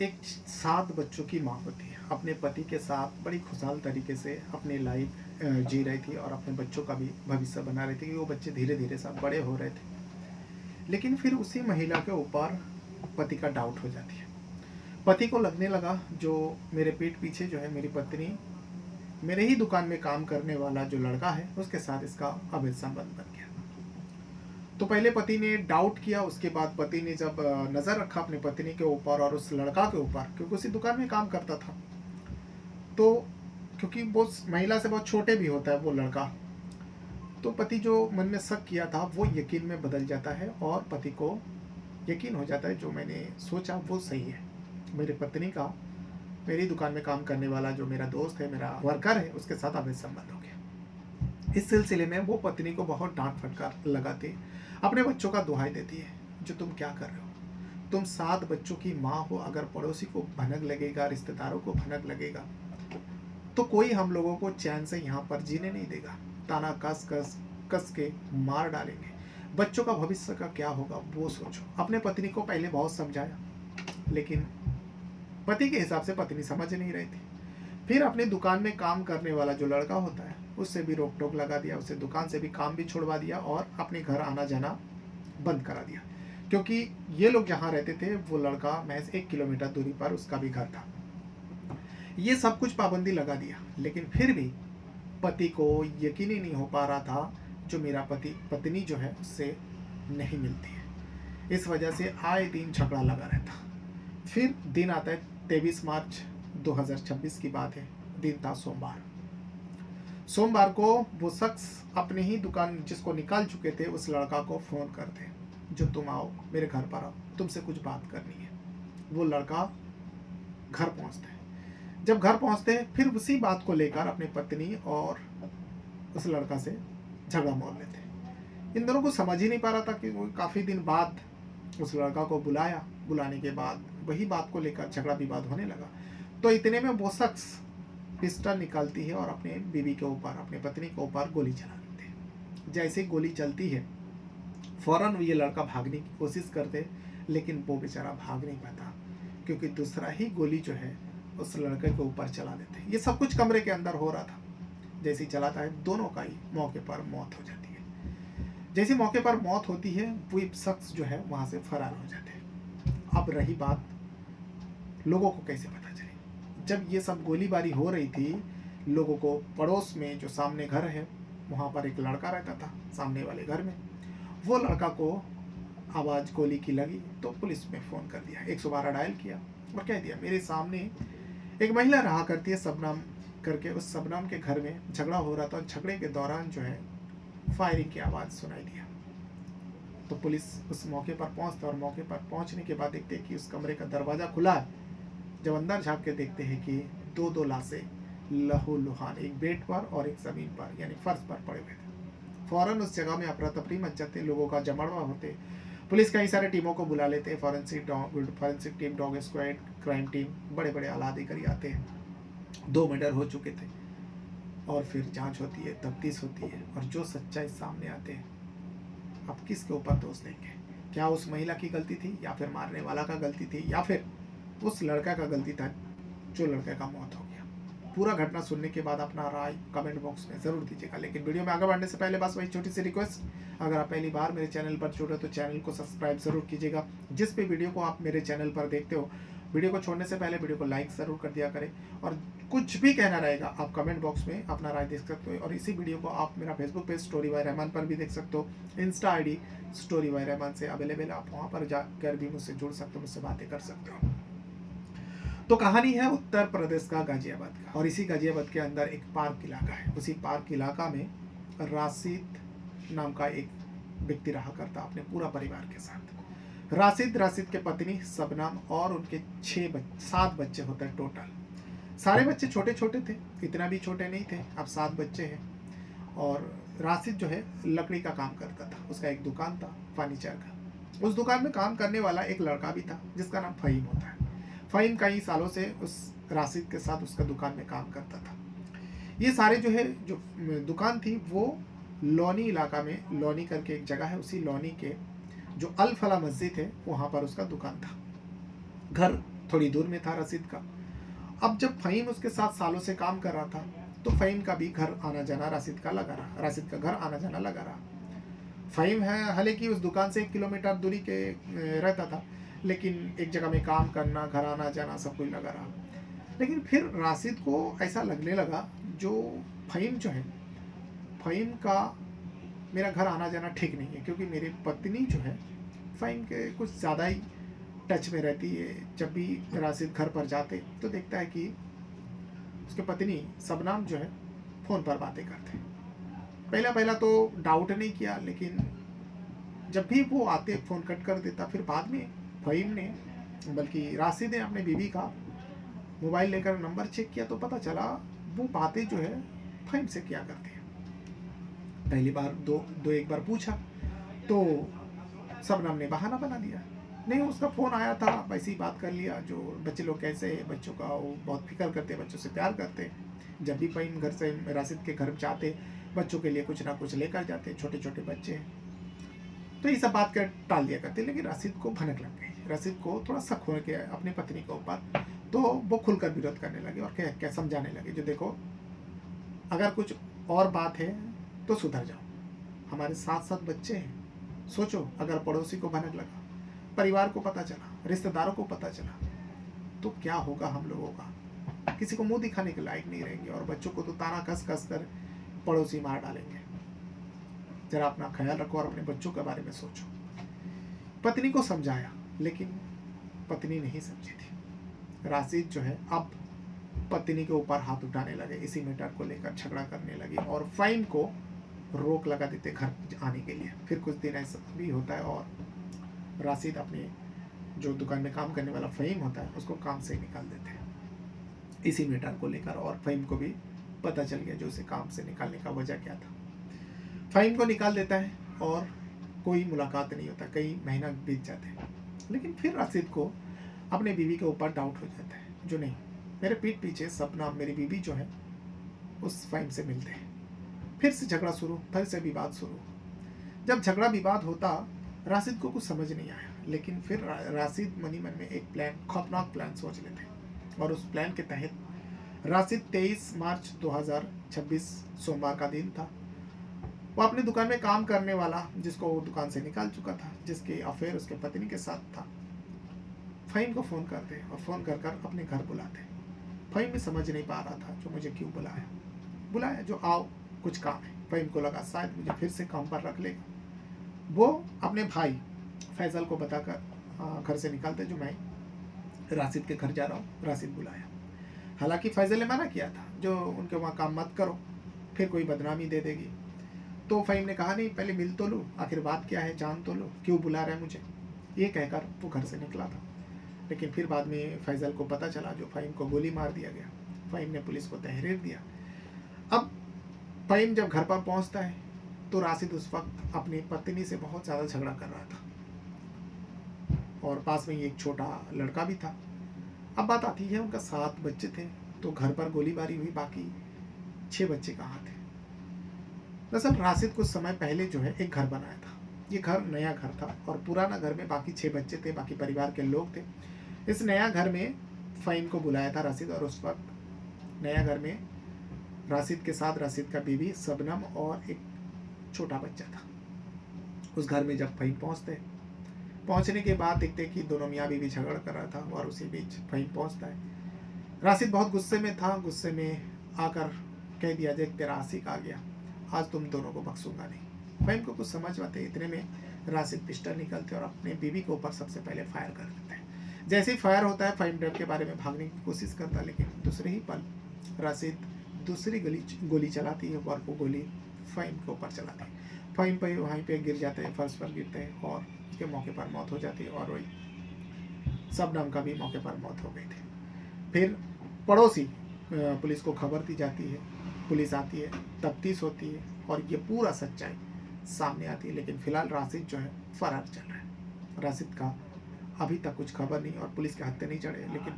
एक 7 बच्चों की माँ होती है, अपने पति के साथ बड़ी खुशहाल तरीके से अपनी लाइफ जी रही थी और अपने बच्चों का भी भविष्य बना रही थी कि वो बच्चे धीरे धीरे सब बड़े हो रहे थे। लेकिन फिर उसी महिला के ऊपर पति का डाउट हो जाती है। पति को लगने लगा जो मेरे पीठ पीछे जो है मेरी पत्नी मेरे ही दुकान में काम करने वाला जो लड़का है उसके साथ इसका अवैध संबंध बन गया। तो पहले पति ने डाउट किया, उसके बाद पति ने जब नज़र रखा अपनी पत्नी के ऊपर और उस लड़का के ऊपर, क्योंकि उसी दुकान में काम करता था, तो क्योंकि वो महिला से बहुत छोटे भी होता है वो लड़का, तो पति जो मन में शक किया था वो यकीन में बदल जाता है और पति को यकीन हो जाता है जो मैंने सोचा वो सही है। मेरी पत्नी का मेरी दुकान में काम करने वाला जो मेरा दोस्त है, मेरा वर्कर है, उसके साथ अवैध संबंध हो गया। इस सिलसिले में वो पत्नी को बहुत डांट फटकार लगाती, अपने बच्चों का दुहाई देती है, जो तुम क्या कर रहे हो, तुम 7 बच्चों की माँ हो, अगर पड़ोसी को भनक लगेगा, रिश्तेदारों को भनक लगेगा तो कोई हम लोगों को चैन से यहाँ पर जीने नहीं देगा, ताना कस कस कस के मार डालेंगे, बच्चों का भविष्य का क्या होगा वो सोचो। अपने पत्नी को पहले बहुत समझाया, लेकिन पति के हिसाब से पत्नी समझ नहीं रही थी। फिर अपनी दुकान में काम करने वाला जो लड़का होता है उससे भी रोक टोक लगा दिया, उसे दुकान से भी काम भी छुड़वा दिया और अपने घर आना जाना बंद करा दिया, क्योंकि ये लोग जहाँ रहते थे वो लड़का महज 1 किलोमीटर दूरी पर उसका भी घर था। ये सब कुछ पाबंदी लगा दिया, लेकिन फिर भी पति को यकीन ही नहीं हो पा रहा था जो मेरा पत्नी जो है उससे नहीं मिलती है। इस वजह से आए दिन झगड़ा लगा रहता। फिर दिन आता है 23 मार्च 2026 की बात है, दिन था सोमवार। सोमवार को वो शख्स अपने ही दुकान जिसको निकाल चुके थे उस लड़का को फ़ोन करते, जो तुम आओ मेरे घर पर आओ, तुमसे कुछ बात करनी है। वो लड़का घर पहुंचता है। जब घर पहुंचते हैं फिर उसी बात को लेकर अपनी पत्नी और उस लड़का से झगड़ा मोल लेते हैं। इन दोनों को समझ ही नहीं पा रहा था कि वो काफ़ी दिन बाद उस लड़का को बुलाया, बुलाने के बाद वही बात को लेकर झगड़ा विवाद होने लगा। तो इतने में वो शख्स पिस्टल निकालती है और अपने बीवी के ऊपर, अपने पत्नी के ऊपर गोली चला देते हैं। जैसे गोली चलती है फौरन ये लड़का भागने की कोशिश करते, लेकिन वो बेचारा भाग नहीं पाता, क्योंकि दूसरा ही गोली जो है उस लड़के के ऊपर चला देते हैं। ये सब कुछ कमरे के अंदर हो रहा था। जैसे ही चलाता है दोनों का ही मौके पर मौत हो जाती है। जैसे मौके पर मौत होती है वो शख्स जो है वहाँ से फरार हो जाते हैं। अब रही बात लोगों को कैसे पता चले। जब ये सब गोलीबारी हो रही थी, लोगों को पड़ोस में जो सामने घर है वहाँ पर एक लड़का रहता था सामने वाले घर में, वो लड़का को आवाज़ गोली की लगी तो पुलिस में फ़ोन कर दिया, 112 डायल किया और कह दिया मेरे सामने एक महिला रहा करती है सबनाम करके, उस सबनाम के घर में झगड़ा हो रहा था। झगड़े के दौरान जो है फायरिंग की आवाज़ सुनाई दिया। तो पुलिस उस मौके पर पहुंचता और मौके पर पहुंचने के बाद देखते हैं कि उस कमरे का दरवाज़ा खुला है। जब अंदर झाँक के देखते हैं कि दो लाशें लहूलुहान, एक बेड पर और एक ज़मीन पर यानी फर्श पर पड़े हुए थे। फ़ौरन उस जगह में अफरा तफरी मच जाते, लोगों का जमावड़ा होते। पुलिस कई सारे टीमों को बुला लेते हैं, forensic team, dog squad, crime team, बड़े बड़े आला अधिकारी आते हैं। 2 मर्डर हो चुके थे और फिर जांच होती है, तफ्तीश होती है और जो सच्चाई सामने आते हैं, अब किसके ऊपर दोष देंगे? क्या उस महिला की गलती थी या फिर मारने वाला का गलती थी या फिर उस लड़का का गलती था जो लड़के का मौत हो गया? पूरा घटना सुनने के बाद अपना राय कमेंट बॉक्स में ज़रूर दीजिएगा। लेकिन वीडियो में आगे बढ़ने से पहले बस वही छोटी सी रिक्वेस्ट, अगर आप पहली बार मेरे चैनल पर जुड़े तो चैनल को सब्सक्राइब ज़रूर कीजिएगा। जिस भी वीडियो को आप मेरे चैनल पर देखते हो, वीडियो को छोड़ने से पहले वीडियो को लाइक ज़रूर कर दिया करें और कुछ भी कहना रहेगा आप कमेंट बॉक्स में अपना राय देख सकते हो। और इसी वीडियो को आप मेरा Facebook page story by Rahman पर भी देख सकते हो, Insta ID story by Rahman से अवेलेबल, आप वहाँ पर जाकर भी मुझसे जुड़ सकते हो, मुझसे बातें कर सकते हो। तो कहानी है उत्तर प्रदेश का गाजियाबाद का, और इसी गाजियाबाद के अंदर एक पार्क इलाका है। उसी पार्क इलाका में राशिद नाम का एक व्यक्ति रहा करता अपने पूरा परिवार के साथ। राशिद के पत्नी सबनाम और उनके 7 बच्चे होते हैं टोटल। सारे बच्चे छोटे छोटे थे, इतना भी छोटे नहीं थे। अब 7 बच्चे हैं और राशिद जो है लकड़ी का काम करता था, उसका एक दुकान था फर्नीचर का। उस दुकान में काम करने वाला एक लड़का भी था जिसका नाम फ़हीम होता है। फ़हीम कई सालों से उस राशिद के साथ उसका दुकान में काम करता था। ये सारे जो है जो दुकान थी वो लोनी इलाका में, लोनी करके एक जगह है, उसी लोनी के जो अल फला मस्जिद है वहाँ पर उसका दुकान था। घर थोड़ी दूर में था राशिद का। अब जब फ़हीम उसके साथ सालों से काम कर रहा था, तो फ़हीम का भी घर आना जाना राशिद का लगा रहा, राशिद का घर आना जाना लगा रहा। फ़हीम है हालांकि उस दुकान से 1 किलोमीटर दूरी के रहता था, लेकिन एक जगह में काम करना, घर आना जाना सब कुछ लगा रहा। लेकिन फिर राशिद को ऐसा लगने लगा, जो फ़हीम जो है, फ़हीम का मेरा घर आना जाना ठीक नहीं है, क्योंकि मेरी पत्नी जो है फ़हीम के कुछ ज़्यादा ही टच में रहती है। जब भी राशिद घर पर जाते तो देखता है कि उसके पत्नी शबनम जो है फ़ोन पर बातें करते। पहला पहला तो डाउट नहीं किया, लेकिन जब भी वो आते फ़ोन कट कर देता। फिर बाद में फ़हीम ने, बल्कि राशिद ने अपने बीवी का मोबाइल लेकर नंबर चेक किया, तो पता चला वो बातें जो है फ़हीम से किया करते हैं। पहली बार दो एक बार पूछा तो शबनम ने बहाना बना दिया, नहीं उसका फ़ोन आया था, वैसे ही बात कर लिया। जो बच्चे लोग कैसे हैं, बच्चों का वो बहुत फिक्र करते हैं, बच्चों से प्यार करते हैं। जब भी फ़हीम घर से राशिद के घर जाते, बच्चों के लिए कुछ ना कुछ लेकर जाते, छोटे छोटे बच्चे हैं, तो ये सब बात कर टाल दिया करते। लेकिन राशिद को भनक लग गई, राशिद को थोड़ा शक हो गया अपनी पत्नी के ऊपर, तो वो खुलकर विरोध करने लगे और क्या समझाने लगे, जो देखो अगर कुछ और बात है तो सुधर जाओ, हमारे 7 बच्चे हैं, सोचो अगर पड़ोसी को भनक लगा, परिवार को पता चला, रिश्तेदारों को पता चला, तो क्या होगा हम लोगों का। किसी को मुंह दिखाने के लायक नहीं रहेंगे, और बच्चों को तो ताना कस कस कर पड़ोसी मार डालेंगे। जरा अपना ख्याल रखो और अपने बच्चों के बारे में सोचो। पत्नी को समझाया, लेकिन पत्नी नहीं समझी थी। राशिद जो है अब पत्नी के ऊपर हाथ उठाने लगे, इसी मैटर को लेकर झगड़ा करने लगे और फ़हीम को रोक लगा देते घर आने के लिए। फिर कुछ दिन ऐसा भी होता है और राशिद अपने जो दुकान में काम करने वाला फ़हीम होता है उसको काम से निकाल देते हैं इसी मैटर को लेकर। और फ़हीम को भी पता चल गया जो उसे काम से निकालने का वजह क्या था। फ़हीम को निकाल देता है और कोई मुलाकात नहीं होता, कई महीना बीत जाते हैं। लेकिन फिर राशिद को अपने बीवी के ऊपर डाउट हो जाता है, जो नहीं, मेरे पीठ पीछे शबनम मेरी बीवी जो है उस फ़हीम से मिलते हैं। फिर से झगड़ा शुरू, फिर से विवाद शुरू। जब झगड़ा विवाद होता, राशिद को कुछ समझ नहीं आया, लेकिन फिर राशिद मनी मन में एक प्लान, खौफनाक प्लान सोच लेते हैं। और उस प्लान के तहत राशिद 23 मार्च 2026 सोमवार का दिन था, वो अपनी दुकान में काम करने वाला, जिसको वो दुकान से निकाल चुका था, जिसके अफेयर उसके पत्नी के साथ था, फ़हीम को फ़ोन करते और फ़ोन कर कर अपने घर बुलाते। फ़हीम भी समझ नहीं पा रहा था जो मुझे क्यों बुलाया, जो आओ कुछ काम है। फ़हीम को लगा शायद मुझे फिर से काम पर रख लेगा। वो अपने भाई फैज़ल को बताकर घर से निकालते, जो मैं राशिद के घर जा रहा हूँ, राशिद बुलाया। हालांकि फैज़ल ने मना किया था, जो उनके वहाँ काम मत करो, फिर कोई बदनामी दे देगी। तो फ़हीम ने कहा नहीं, पहले मिल तो लो, आखिर बात क्या है जान तो लो, क्यों बुला रहा है मुझे, ये कहकर वो घर से निकला था। लेकिन फिर बाद में फैज़ल को पता चला, जो फ़हीम को गोली मार दिया गया। फ़हीम ने पुलिस को तहरीर दिया। अब फ़हीम जब घर पर पहुंचता है तो राशिद उस वक्त अपनी पत्नी से बहुत ज़्यादा झगड़ा कर रहा था, और पास में ही एक छोटा लड़का भी था। अब बात आती है, उनका 7 बच्चे थे, तो घर पर गोलीबारी हुई, बाकी 6 बच्चे कहाँ थे। दरअसल राशिद कुछ समय पहले जो है एक घर बनाया था। ये घर नया घर था, और पुराना घर में बाकी 6 बच्चे थे, बाकी परिवार के लोग थे। इस नया घर में फ़हीम को बुलाया था राशिद, और उस वक्त नया घर में राशिद के साथ राशिद का बीवी शबनम और एक छोटा बच्चा था। उस घर में जब फ़हीम पहुंचने के बाद देखते कि दोनों मियाँ बीवी झगड़ कर रहा था, और उसी बीच फ़हीम पहुंचता है। राशिद बहुत गुस्से में था, गुस्से में आकर कह दिया, देख तेरा आशिक आ गया, आज तुम दोनों को बख्शूंगा नहीं। फ़हीम को कुछ समझ आते, इतने में राशिद पिस्टल निकलते और अपने बीवी के ऊपर सबसे पहले फायर कर देते हैं। जैसे ही फायर होता है, फ़हीम डर के बारे में भागने की कोशिश करता, लेकिन दूसरे ही पल राशिद दूसरी गोली चलाती है, और वो गोली फ़हीम के ऊपर चलाती है। फ़हीम पे वहीं पे गिर जाते हैं, फर्श पर गिरते हैं, और उसके मौके पर मौत हो जाती है। और वही शबनम का भी मौके पर मौत हो गई थी। फिर पड़ोसी पुलिस को खबर दी जाती है, पुलिस आती है, तफ्तीश होती है, और ये पूरा सच्चाई सामने आती है। लेकिन फिलहाल राशिद जो है फरार चल रहा है। राशिद का अभी तक कुछ खबर नहीं, और पुलिस के हत्थे नहीं चढ़े। लेकिन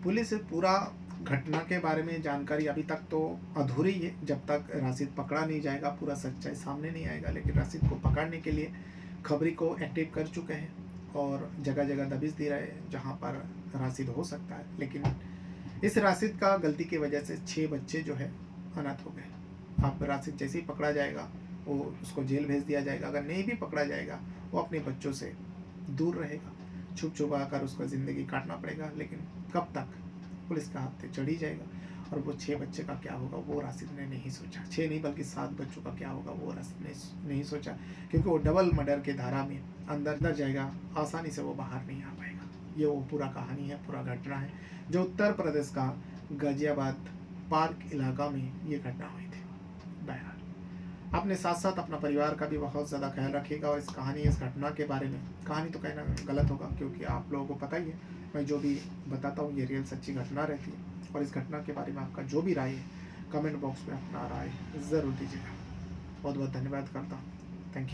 पुलिस पूरा घटना के बारे में जानकारी अभी तक तो अधूरी है, जब तक राशिद पकड़ा नहीं जाएगा, पूरा सच्चाई सामने नहीं आएगा। लेकिन राशिद को पकड़ने के लिए खबरी को एक्टिव कर चुके हैं, और जगह जगह दबिश दे रहे हैं जहाँ पर राशिद हो सकता है, लेकिन इस राशिद का गलती की वजह से 6 बच्चे जो है अनाथ हो गए। अब राशिद जैसे ही पकड़ा जाएगा वो उसको जेल भेज दिया जाएगा, अगर नहीं भी पकड़ा जाएगा वो अपने बच्चों से दूर रहेगा, छुप छुपा कर उसको ज़िंदगी काटना पड़ेगा। लेकिन कब तक पुलिस का हाथ पे चढ़ ही जाएगा। और वो 6 बच्चे का क्या होगा वो राशिद ने नहीं सोचा, 6 नहीं बल्कि 7 बच्चों का क्या होगा वो राशिद ने नहीं सोचा, क्योंकि वो डबल मर्डर के धारा में अंदर जाएगा, आसानी से वो बाहर नहीं आ पाएगा। ये वो पूरा कहानी है, पूरा घटना है जो उत्तर प्रदेश का गाजियाबाद पार्क इलाका में ये घटना हुई थी। बहरहाल अपने साथ साथ अपना परिवार का भी बहुत ज़्यादा ख्याल रखिएगा। और इस घटना के बारे में, कहानी तो कहना गलत होगा क्योंकि आप लोगों को पता ही है, मैं जो भी बताता हूँ ये रियल सच्ची घटना रहती है। और इस घटना के बारे में आपका जो भी राय है कमेंट बॉक्स में अपना राय ज़रूर दीजिएगा। बहुत बहुत धन्यवाद करता हूँ। Thank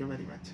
you very much.